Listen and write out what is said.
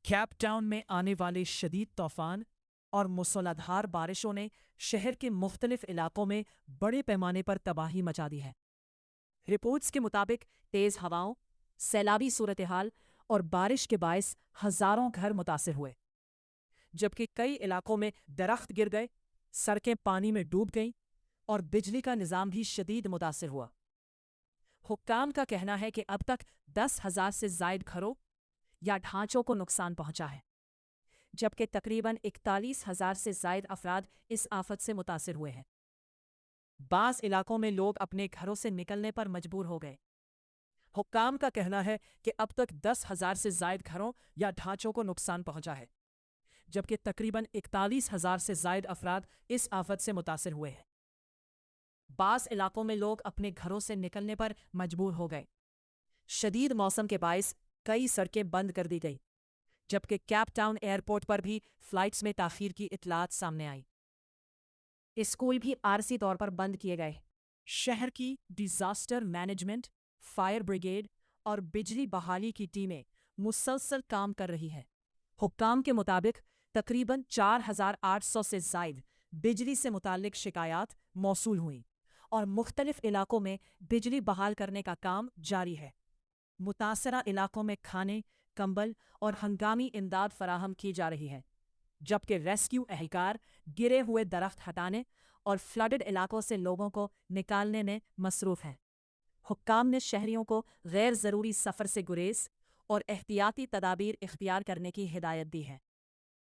Cape Town میں آنے والے شدید طوفان اور موسلادھار بارشوں نے شہر کے مختلف علاقوں میں بڑے پیمانے پر تباہی مچا دی ہے۔ رپورٹس کے مطابق تیز ہواؤں، سیلابی صورتحال اور بارش کے باعث ہزاروں گھر متاثر ہوئے، جبکہ کئی علاقوں میں درخت گر گئے، سڑکیں پانی میں ڈوب گئیں اور بجلی کا نظام بھی شدید متاثر ہوا۔ حکام کا کہنا ہے کہ اب تک 10,000 سے زائد گھروں یا ڈھانچوں کو نقصان پہنچا ہے، جبکہ تقریباً 41,000 سے زائد افراد اس آفت سے متاثر ہوئے ہیں۔ بعض علاقوں میں لوگ اپنے گھروں سے نکلنے پر مجبور ہو گئے۔ حکام کا کہنا ہے کہ اب تک 10,000 سے زائد گھروں یا ڈھانچوں کو نقصان پہنچا ہے، جبکہ تقریباً 41,000 سے زائد افراد اس آفت سے متاثر ہوئے ہیں۔ بعض علاقوں میں لوگ اپنے گھروں سے نکلنے پر مجبور ہو گئے۔ شدید موسم کے باعث کئی سڑکیں بند کر دی گئی، جبکہ کیپ ٹاؤن ایئرپورٹ پر بھی فلائٹس میں تاخیر کی اطلاعات سامنے آئی۔ اسکول بھی عارضی طور پر بند کیے گئے۔ شہر کی ڈیزاسٹر مینجمنٹ، فائر بریگیڈ اور بجلی بحالی کی ٹیمیں مسلسل کام کر رہی ہیں۔ حکام کے مطابق تقریباً 4,800 سے زائد بجلی سے متعلق شکایات موصول ہوئیں اور مختلف علاقوں میں بجلی بحال کرنے کا کام جاری ہے۔ متاثرہ علاقوں میں کھانے، کمبل اور ہنگامی امداد فراہم کی جا رہی ہے، جبکہ ریسکیو اہلکار گرے ہوئے درخت ہٹانے اور فلڈڈ علاقوں سے لوگوں کو نکالنے میں مصروف ہیں۔ حکام نے شہریوں کو غیر ضروری سفر سے گریز اور احتیاطی تدابیر اختیار کرنے کی ہدایت دی ہے۔